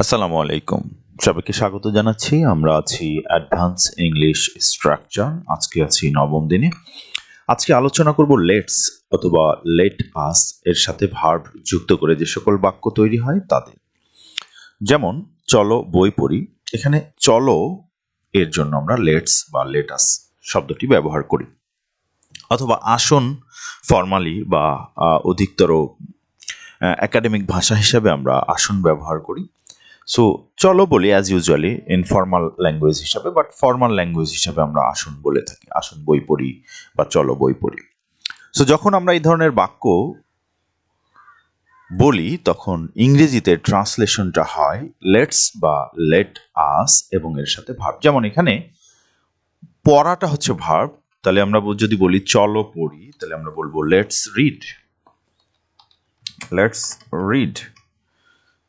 আসসালামু আলাইকুম। সবাইকে স্বাগত জানাচ্ছি। আমরা আছি অ্যাডভান্স ইংলিশ স্ট্রাকচার। আজকে আছি নবম দিনে। আজকে আলোচনা করব লেটস অথবা লেট আস এর সাথে ভার্ব যুক্ত করে যে সকল বাক্য তৈরি হয় তাদের। যেমন চলো বই পড়ি। এখানে চলো এর জন্য আমরা লেটস বা লেট আস শব্দটি ব্যবহার করি। অথবা আসুন ফর্মালি বা অধিকতর একাডেমিক ভাষা হিসাবে আমরা আসুন ব্যবহার করি। সো চলো বলি অ্যাজ ইউজুয়ালি ইনফর্মাল ল্যাঙ্গুয়েজ হিসাবে, বাট ফর্মাল ল্যাঙ্গুয়েজ হিসাবে আমরা আসুন বলে থাকি। আসুন বই পড়ি বা চলো বই পড়ি। সো যখন আমরা এই ধরনের বাক্য বলি তখন ইংরেজিতে ট্রান্সলেশনটা হয় লেটস বা লেট আস এবং এর সাথে ভার্ব। যেমন এখানে পড়াটা হচ্ছে ভার্ব, তাহলে আমরা যদি বলি চলো পড়ি তাহলে আমরা বলবো লেটস রিড। লেটস রিড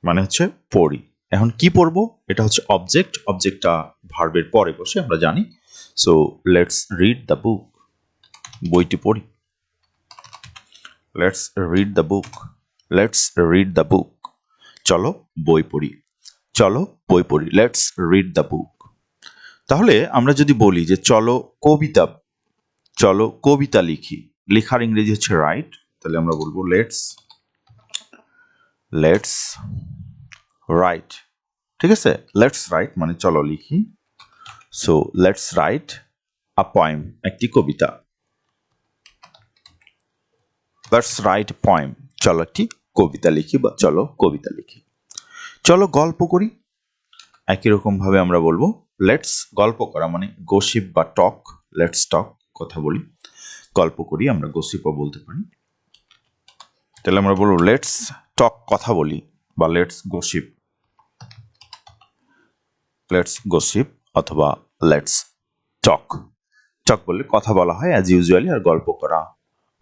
মানে হচ্ছে পড়ি। এখন কি পড়বো? এটা হচ্ছে অবজেক্ট। অবজেক্টটা ভার্বের পরে বসে আমরা জানি। So let's read the book. বইটি পড়ি। Let's read the book. Let's read the book. চলো বই পড়ি। চলো বই পড়ি। Let's read the book. তাহলে আমরা যদি বলি যে চলো কবিতা লিখি, লেখার ইংরেজি হচ্ছে রাইট, তাহলে আমরা বলবো লেটস রাইট। ঠিক আছে, লেটস রাইট মানে চলো লিখি। So let's write a poem, একটি কবিতা। লেটস রাইট পয়েম, চলো একটি কবিতা লিখি বা চলো কবিতা লিখি। চলো গল্প করি, একই রকম ভাবে আমরা বলবো লেটস গল্প করা মানে গসিপ বা টক। লেটস টক, কথা বলি। গল্প করি আমরা গসিপও বলতে পারি। তাহলে আমরা বলবো লেটস টক, কথা বলি, বা লেটস গসিপ। লেটস গসিপ অথবা লেটস টক। টক বললে কথা বলা হয় অ্যাজ ইউজুয়ালি, আর গল্প করা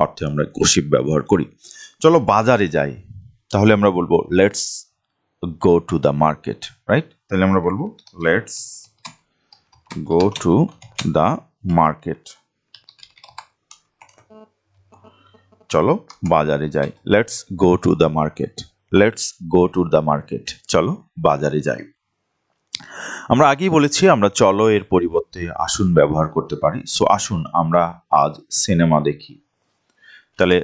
অর্থে আমরা গসিপ ব্যবহার করি। চলো বাজারে যাই, তাহলে আমরা বলবো let's go to the market, right? তাহলে আমরা বলবো let's go to the market. চলো বাজারে যাই, let's go to the market. Let's go to the market, চলো বাজারে যাই। আমরা আগেই বলেছি আমরা চলো এর পরিবর্তে আসুন ব্যবহার করতে পারি। সো আসুন আমরা আজ সিনেমা দেখি। তাহলে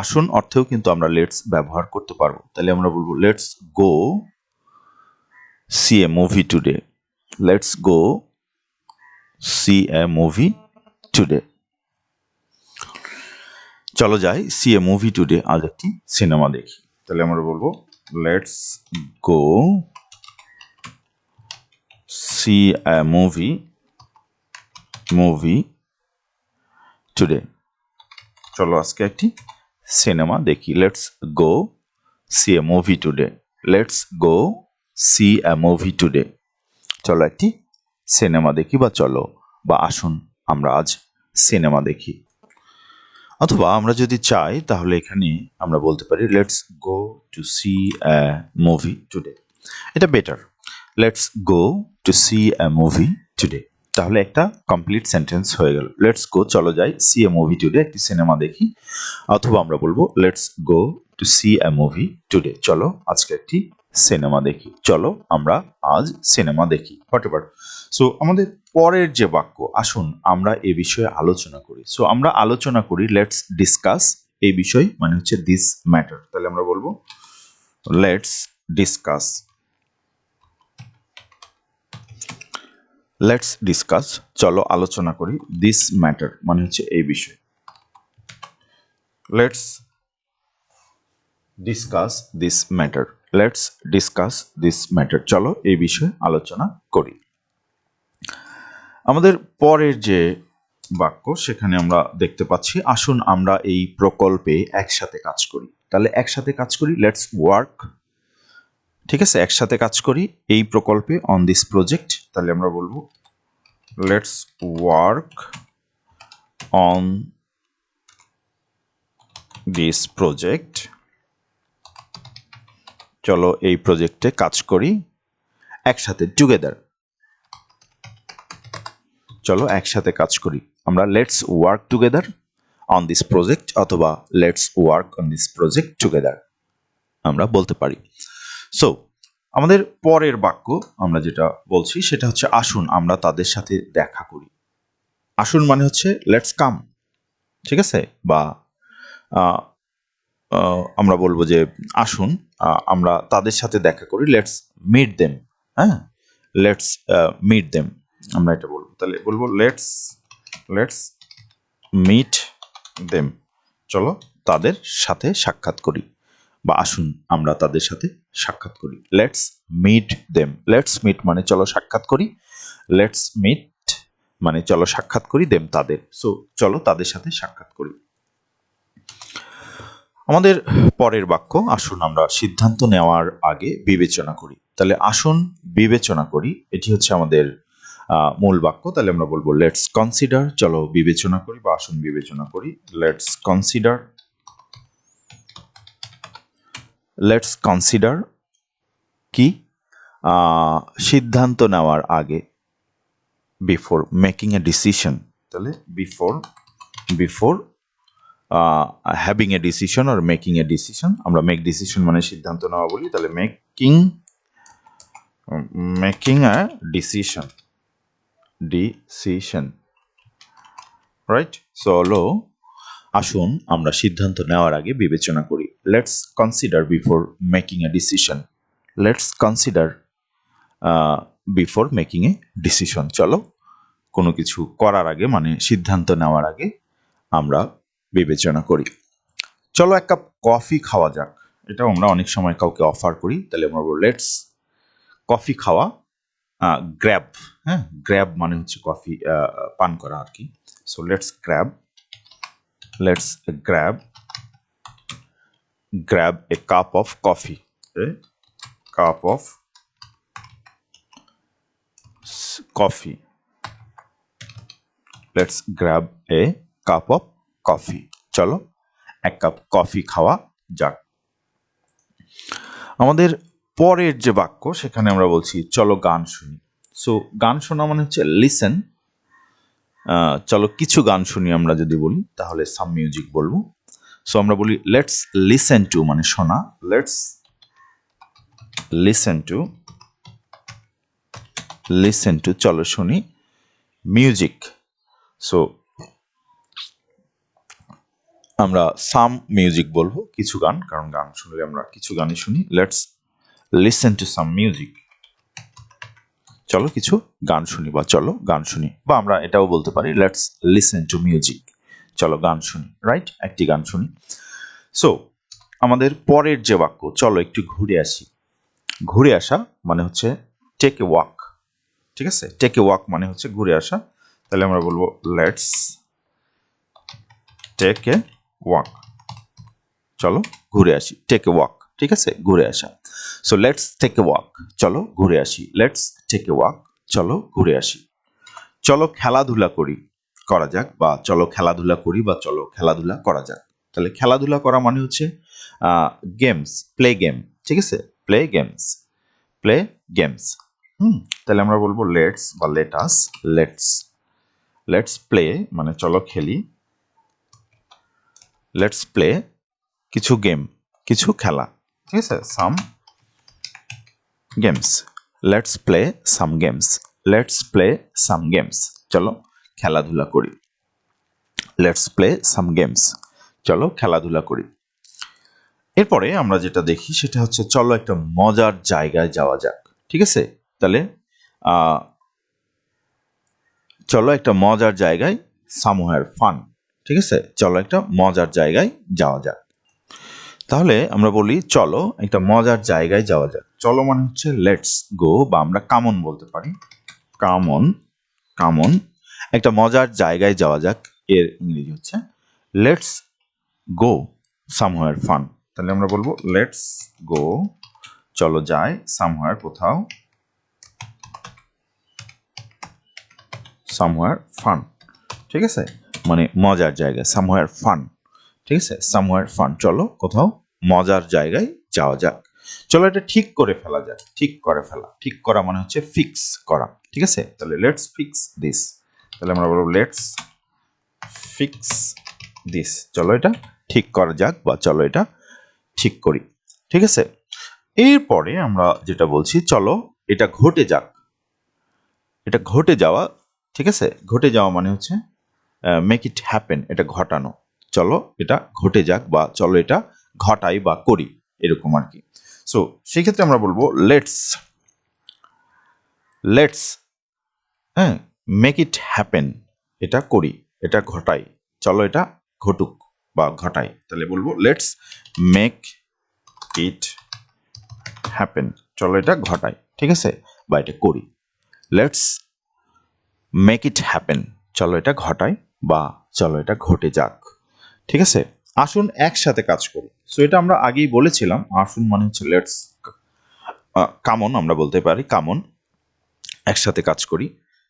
আসুন অর্থেও কিন্তু আমরা লেটস ব্যবহার করতে পারবো। তাহলে আমরা বলবো let's go see a movie today. Let's go see a movie today. চলো যাই সি এ মুভি টুডে, আজ একটি সিনেমা দেখি। তাহলে আমরা বলবো let's go see a movie today. চলো আজকে একটি সিনেমা দেখি। Let's go see a movie today. Let's go see a movie today. চলো একটি সিনেমা দেখি বা চলো বা আসুন আমরা আজ সিনেমা দেখি। অথবা আমরা যদি চাই তাহলে এখানে আমরা বলতে পারি let's go to see a movie today. এটা better. Let's go to see a movie today, তাহলে একটা কমপ্লিট সেন্টেন্স হয়ে গেল। লেটস গো চলো যাই সি এ মুভি টুডে, একটি সিনেমা দেখি। অথবা আমরা বলবো let's go to see a movie today, চলো আজকে একটি সিনেমা দেখি। চলো আমরা আজ সিনেমা দেখি, হোয়াটএভার। সো আমাদের পরের যে বাক্য আসুন আমরা এ বিষয়ে আলোচনা করি। সো আমরা আলোচনা করি লেটস ডিসকাস। এই বিষয় মানে হচ্ছে দিস ম্যাটার। তাহলে আমরা বলবো লেটস ডিসকাস। লেটস ডিসকাস, চলো আলোচনা করি। দিস ম্যাটার মানে হচ্ছে এই বিষয়। Let's discuss this matter. Let's discuss this matter, চলো এই বিষয়ে আলোচনা করি। আমাদের পরের যে বাক্য সেখানে আমরা দেখতে পাচ্ছি আসুন আমরা এই প্রকল্পে একসাথে কাজ করি। তাহলে একসাথে কাজ করি লেটস ওয়ার্ক। ঠিক আছে, একসাথে কাজ করি এই প্রকল্পে, অন দিস প্রজেক্ট। তাহলে আমরা বলবো let's work on this project. চলো এই প্রজেক্টে কাজ করি একসাথে, টুগেদার। চলো একসাথে কাজ করি। আমরা let's work together on this project অথবা let's work on this project together আমরা বলতে পারি। সো আমাদের পরের বাক্য আমরা যেটা বলছি সেটা হচ্ছে আসুন আমরা তাদের সাথে দেখা করি। আসুন মানে হচ্ছে লেটস কাম, ঠিক আছে? বা আমরা বলবো যে আসুন আমরা তাদের সাথে দেখা করি, লেটস মিট দেম। হ্যাঁ, লেটস মিট দেম, আমরা এটা বলবো। তাহলে বলবো লেটস লেটস মিট দেম, চলো তাদের সাথে সাক্ষাৎ করি, বা আসুন আমরা তাদের সাথে সাক্ষাৎ করি। Let's meet them, let's meet মানে চলো সাক্ষাৎ করি, লেটস মিট মানে চলো সাক্ষাৎ করি, দেম তাদের, সো চলো তাদের সাথে সাক্ষাৎ করি। আমাদের পরের বাক্য আসুন আমরা সিদ্ধান্ত নেওয়ার আগে বিবেচনা করি। তাহলে আসুন বিবেচনা করি, এটি হচ্ছে আমাদের মূল বাক্য। তাহলে আমরা বলবো লেটস কনসিডার, চলো বিবেচনা করি বা আসুন বিবেচনা করি। লেটস কনসিডার, লেটস কনসিডার কি? সিদ্ধান্ত নেওয়ার আগে, বিফোর মেকিং এ ডিসিশন। তাহলে before having a decision or making a decision, আমরা মেক ডিসিশন মানে সিদ্ধান্ত নেওয়া বলি। তাহলে মেকিং এ ডিসিশন, রাইট? চলো আসুন আমরা সিদ্ধান্ত নেওয়ার আগে বিবেচনা করি। Let's consider before making a decision, let's consider before making a decision. চলো কোনো কিছু করার আগে মানে সিদ্ধান্ত নেওয়ার আগে আমরা বিবেচনা করি। চলো এক কাপ কফি খাওয়া যাক, এটাও আমরা অনেক সময় কাউকে অফার করি। তাহলে আমরা বলবো লেটস কফি খাওয়া, গ্র্যাব। হ্যাঁ, গ্র্যাব মানে হচ্ছে কফি পান করা আর কি। So let's grab a cup of coffee, a cup of coffee, let's grab a cup of coffee, চলো এক কাপ কফি খাওয়া যাক। আমাদের পরের যে বাক্য সেখানে আমরা বলছি চলো গান শুনি। সো গান শোনা মানে হচ্ছে লিসেন। চলো কিছু গান শুনি আমরা যদি বলি তাহলে সাম মিউজিক বলবো। সো আমরা বলি লেটস লিসেন টু মানে শোনা, লেটস লিসেন টু চলো শুনি মিউজিক। সো আমরা সাম মিউজিক বলবো, কিছু গান, কারণ গান শুনলে আমরা কিছু গানই শুনি। Let's listen to some music, চলো কিছু গান শুনি বা চলো গান শুনি, বা আমরা এটাও বলতে পারি লেটস লিসেন টু মিউজিক, চলো গান শুনি, রাইট? একটি গান শুনি। সো আমাদের পরের যে বাক্য চলো একটু ঘুরে আসি, ঘুরে আসা মানে হচ্ছে টেক এ ওয়াক, ঠিক আছে? টেক এ ওয়াক মানে হচ্ছে ঘুরে আসা। তাহলে আমরা বলবো লেটস টেক এ ওয়াক, চলো ঘুরে আসি, টেক এ ওয়াক, ঠিক আছে? ঘুরে আসা। So let's take a walk, চলো ঘুরে আসি, লেটস টেক এ ওয়াক, চলো ঘুরে আসি। চলো খেলাধুলা করা যাক, বা চলো খেলাধুলা করি, বা চলো খেলাধুলা করা যাক। তাহলে খেলাধুলা করা মানে হচ্ছে গেমস, প্লে গেম, ঠিক আছে? Play games. তাহলে আমরা বলবো লেটস বা লেটস প্লে মানে চলো খেলি, লেটস প্লে কিছু গেম, কিছু খেলা, ঠিক আছে? Some games, let's play some games, let's play some games, চলো খেলাধুলা করি, লেটস প্লে সাম গেমস, চলো খেলাধুলা করি। এরপরে আমরা যেটা দেখি সেটা হচ্ছে চলো একটা মজার জায়গায় যাওয়া যাক, ঠিক আছে? তাহলে চলো একটা মজার জায়গায়, সামহার ফান, ঠিক আছে? চলো একটা মজার জায়গায় যাওয়া যাক। তাহলে আমরা বলি চলো একটা মজার জায়গায় যাওয়া যাক। চলো মানে হচ্ছে লেটস গো, বা আমরা কামন বলতে পারি, কামন একটা মজার জায়গায় যাওয়া যাক, এর ইংরেজি হচ্ছে লেটস গো সামহার ফান। তাহলে আমরা বলবো লেটস গো, চলো যাই, সামহার কোথাও, সামহার ফান, ঠিক আছে? মানে মজার জায়গা, সামহার ফান, ঠিক আছে? সামহার ফান, চলো কোথাও মজার জায়গায় যাওয়া যাক। চলো এটা ঠিক করে ফেলা যাক, ঠিক করে ফেলা, ঠিক করা মানে হচ্ছে ফিক্স করা, ঠিক আছে? তাহলে লেটস ফিক্স দিস, তাহলে আমরা বলবো লেটস ফিক্স দিস, চলো এটা ঠিক করা যাক, বা চলো এটা ঠিক করি, ঠিক আছে? এরপরে আমরা যেটা বলছি, চলো এটা ঘটে যাক। এটা ঘটে যাওয়া, ঠিক আছে, ঘটে যাওয়া মানে হচ্ছে মেক ইট হ্যাপেন, এটা ঘটানো। চলো এটা ঘটে যাক বা চলো এটা ঘটাই বা করি, এরকম আর কি। সো সেই ক্ষেত্রে আমরা বলবো লেটস লেটস হ্যাঁ মেক ইট হ্যাপেন, এটা করি, এটা ঘটাই, চলো এটা ঘটুক বা ঘটাই। তাহলে বলবো লেটস মেক ইট হ্যাপেন, চলো এটা ঘটাই, ঠিক আছে, বা এটা করি। লেটস মেক ইট হ্যাপেন, চলো এটা ঘটাই বা চলো এটা ঘটে যাক, ঠিক আছে। আসুন একসাথে কাজ করি। সো এটা আমরা আগেই বলেছিলাম, আসুন মানে হচ্ছে লেটস, কামন আমরা বলতে পারি, কামন একসাথে কাজ করি।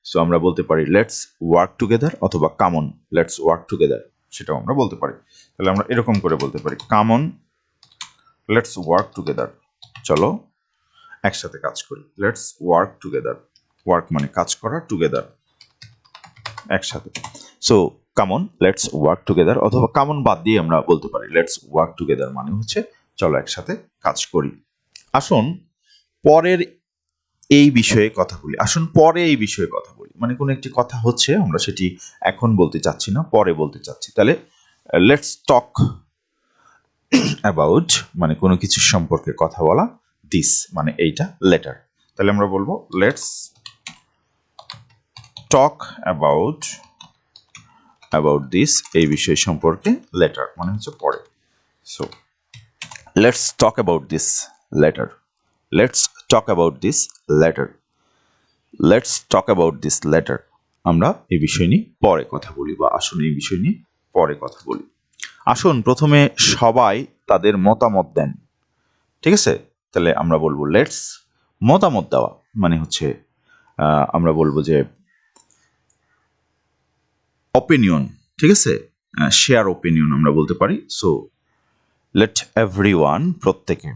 সো আমরা বলতে পারি লেটস ওয়ার্ক টুগেদার, অথবা কামন লেটস ওয়ার্ক টুগেদার, সেটাও আমরা বলতে পারি। তাহলে আমরা এরকম করে বলতে পারি কামন লেটস ওয়ার্ক টুগেদার, চলো একসাথে কাজ করি। লেটস ওয়ার্ক টুগেদার, ওয়ার্ক মানে কাজ করা, টুগেদার একসাথে। So come on let's work together, অথবা কামন বাদ দিয়ে আমরা বলতে পারি লেটস ওয়ার্ক টুগেদার মানে হচ্ছে চলো একসাথে কাজ করি। আসুন পরের এই বিষয়ে কথা বলি। আসুন পরে এই বিষয়ে কথা বলি, মানে কোনো একটি কথা হচ্ছে, আমরা সেটি এখন বলতে চাচ্ছি না, পরে বলতে চাচ্ছি। তাহলে লেটস টক অ্যাবাউট মানে কোনো কিছু সম্পর্কে কথা বলা, দিস মানে এইটা, লেটার। তাহলে আমরা বলবো লেটস টক অ্যাবাউট দিস, এই বিষয় সম্পর্কে, লেটার মানে হচ্ছে পরে। So let's talk about this letter, let's talk about this letter, let's talk about this letter, আমরা এই বিষয় নিয়ে পরে কথা বলি, বা আসুন এই বিষয় নিয়ে পরে কথা বলি। আসুন প্রথমে সবাই তাদের মতামত দেন, ঠিক আছে। তাহলে আমরা বলবো লেটস মতামত দেওয়া মানে হচ্ছে আমরা বলবো যে অপিনিয়ন, ঠিক আছে, শেয়ার অপিনিয়ন আমরা বলতে পারি। সো লেট এভরিওয়ান, প্রত্যেকে,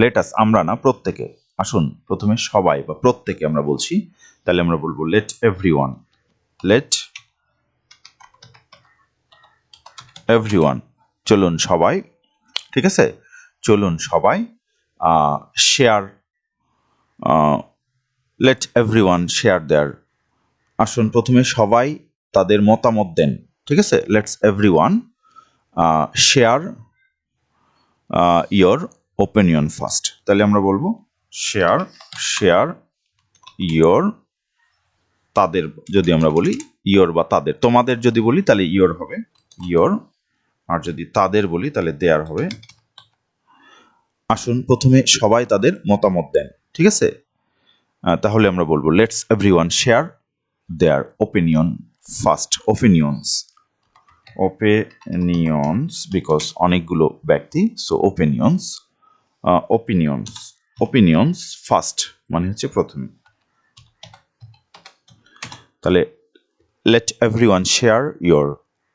লেটাস আমরা না, প্রত্যেকে, আসুন প্রথমে সবাই বা প্রত্যেকে আমরা বলছি, তাহলে আমরা বলবো লেট এভরিওয়ান, লেট এভরিওয়ান, চলুন সবাই, ঠিক আছে, চলুন সবাই share, let everyone share their, আসুন প্রথমে সবাই তাদের মতামত দেন, ঠিক আছে, let's everyone share your opinion first. তাহলে আমরা বলবো শেয়ার শেয়ার ইয়োর, তাদের যদি আমরা বলি ইয়োর বা তাদের, তোমাদের যদি বলি তাহলে ইয়োর হবে ইয়োর, আর যদি তাদের বলি তাহলে দেয়ার হবে। আসুন প্রথমে সবাই তাদের মতামত দেন, ঠিক আছে, তাহলে আমরা বলবো let's everyone share their opinion first, opinions, opinions because অনেকগুলো ব্যক্তি, so opinions, opinions, opinions first মানে হচ্ছে প্রথমে। তাহলে let everyone share your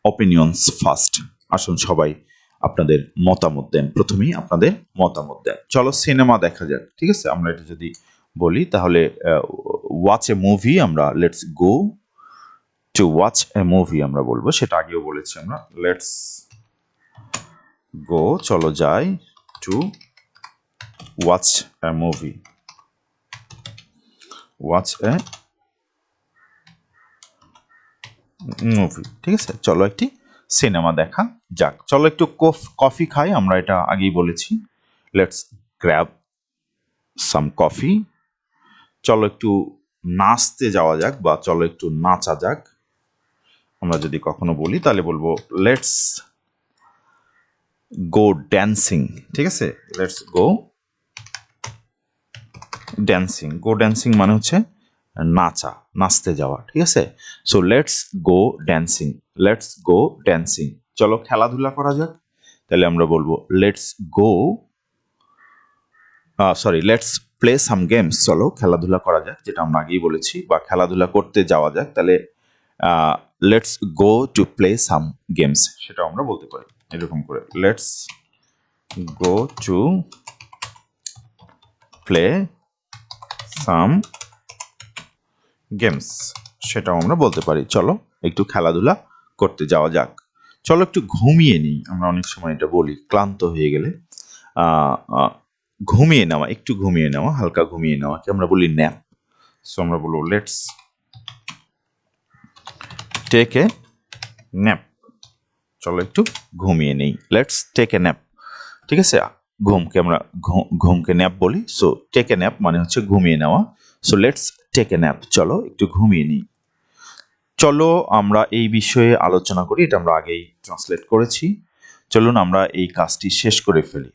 opinions first, আসুন সবাই আপনাদের মতামত দেন, প্রথমেই আপনাদের মতামত দেন। চলো সিনেমা দেখা যাক, ঠিক আছে, আমরা এটা যদি বলি তাহলে ওয়াচ এ মুভি, আমরা let's go to watch A movie আমরা বলবো, সেটা আগেও বলেছি আমরা, লেটস গো চলো যাই, to watch A movie, watch A movie, ঠিক আছে, চলো একটি সিনেমা দেখা যাক। চলো একটু কফি খাই, আমরা এটা আগেই বলেছি, লেটস গ্র্যাব সাম কফি, চলো একটু নাচতে যাওয়া যাক বা চলো একটু নাচা যাক, আমরা যদি কখনো বলি তাহলে বলবো লেটস গো ড্যান্সিং, ঠিক আছে, let's go dancing, go dancing মানে হচ্ছে নাচা, নাচতে যাওয়া, ঠিক আছে। So let's go dancing, let's go dancing, চলো খেলাধুলা করা যাক, তাহলে আমরা বলবো let's go sorry let's play some games, চলো খেলাধুলা করা যাক, যেটা আমরা আগেই বলেছি, বা খেলাধুলা করতে যাওয়া যাক, তাহলে let's go to play some games, সেটা আমরা বলতে পারি এরকম করে, let's go to play some games, সেটাও আমরা বলতে পারি, চলো একটু খেলাধুলা করতে যাওয়া যাক। চলো একটু ঘুমিয়ে নিই, আমরা অনেক সময় এটা বলি ক্লান্ত হয়ে গেলে, ঘুমিয়ে নেওয়া, একটু ঘুমিয়ে নেওয়া, হালকা ঘুমিয়ে নেওয়াকে আমরা বলি ন্যাপ। সো আমরা বলবো লেটস টেক এ ন্যাপ, চলো একটু ঘুমিয়ে নেই, লেটস টেক এ ন্যাপ। ঠিক আছে, ঘুমকে আমরা ঘুমকে ন্যাপ বলি। সো টেক এ ন্যাপ মানে হচ্ছে ঘুমিয়ে নেওয়া। So let's take a nap, চলো একটু ঘুমিয়ে নিই। চলো আমরা এই বিষয়ে আলোচনা করি, এটা আমরা আগেই ট্রান্সলেট করেছি। চলুন আমরা এই কাজটি শেষ করে ফেলি।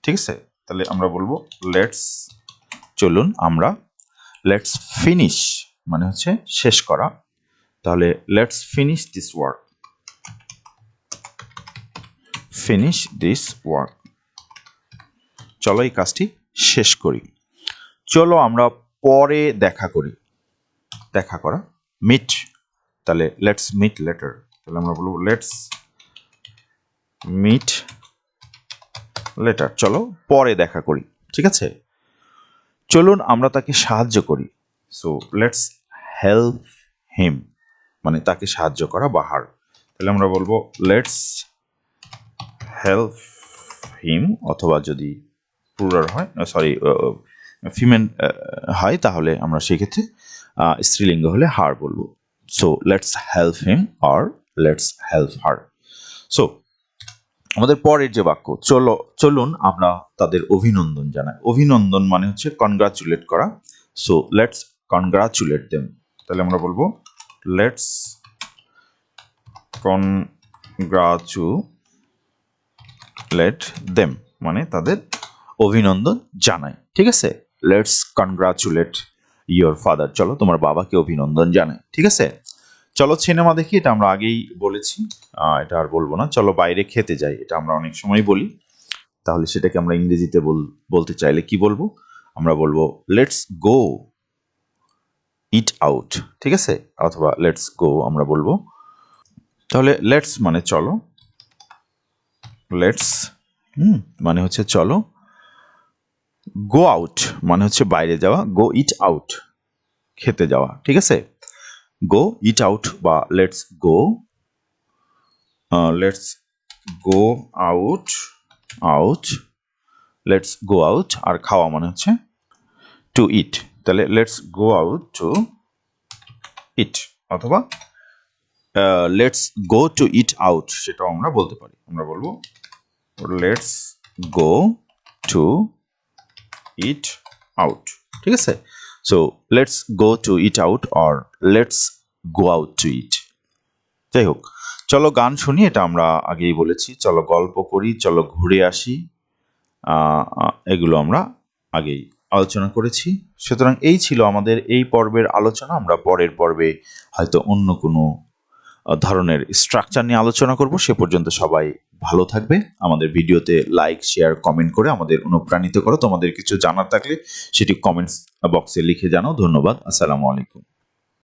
ঠিক আছে, তাহলে আমরা বলবো লেটস, চলুন আমরা, লেটস ফিনিশ মানে হচ্ছে শেষ করা, তাহলে let's finish this work, finish this work, চলো এই কাজটি শেষ করি। চলো আমরা পরে দেখা করি, দেখা করা, মিট, তাহলে লেটস মিট লেটার, তাহলে আমরা বলবো লেটস মিট লেটার, চলো পরে দেখা করি। ঠিক আছে, চলুন আমরা তাকে সাহায্য করি। সো লেটস হেল্প হিম মানে তাকে সাহায্য করা বা হার, তাহলে আমরা বলবো লেটস হেল্প হিম, অথবা যদি প্লুরাল হয়, সরি ফিমেল হয়, তাহলে আমরা সেক্ষেত্রে স্ত্রীলিঙ্গ হলে হার বলবো। So let's help him or let's help her. So আমাদের পরের যে বাক্য, চলুন আমরা তাদের অভিনন্দন জানাই। অভিনন্দন মানে হচ্ছে কনগ্রাচুলেট করা। সো লেটস কনগ্রাচুলেট দেম, তাহলে আমরা বলবো লেটস কনগ্রাচুলেট দেম মানে তাদের অভিনন্দন জানাই। ঠিক আছে, লেটস কনগ্রাচুলেট ইয়োর ফাদার, চলো তোমার বাবাকে অভিনন্দন জানাই। ঠিক আছে, চলো সিনেমা দেখি, এটা আমরা আগেই বলেছি, এটা আর বলবো না। চলো বাইরে খেতে যাই, এটা আমরা অনেক সময় বলি, তাহলে সেটাকে আমরা ইংরেজিতে বলতে চাইলে কি বলবো? আমরা বলবো লেটস গো ইট আউট। ঠিক আছে, অথবা লেটস গো আমরা বলবো। তাহলে লেটস মানে চলো, লেটস মানে হচ্ছে চলো, গো আউট মানে হচ্ছে বাইরে যাওয়া, গো ইট আউট খেতে যাওয়া। ঠিক আছে, গো ইট আউট বা let's go out out, let's go out, আর খাওয়া মানে হচ্ছে টু ইট, তাহলে let's go out to eat, অথবা let's go to eat out, সেটাও আমরা বলতে পারি। আমরা বলবো let's go to eat out. ঠিক আছে, so let's go to eat out or let's go out to eat. যাই হোক, চলো গান শুনি, এটা আমরা আগেই বলেছি। চলো গল্প করি, চলো ঘুরে আসি, এগুলো আমরা আগেই আলোচনা করেছি। সুতরাং এই ছিল আমাদের এই পর্বের আলোচনা। আমরা পরের পর্বে হয়তো অন্য কোনো ধরনের স্ট্রাকচার নিয়ে আলোচনা করব। সে পর্যন্ত সবাই ভালো থাকবে। আমাদের ভিডিওতে লাইক, শেয়ার, কমেন্ট করে আমাদের অনুপ্রাণিত করো। তোমাদের কিছু জানার থাকলে সেটি কমেন্টস বক্সে লিখে জানাও। ধন্যবাদ। আসসালামু আলাইকুম।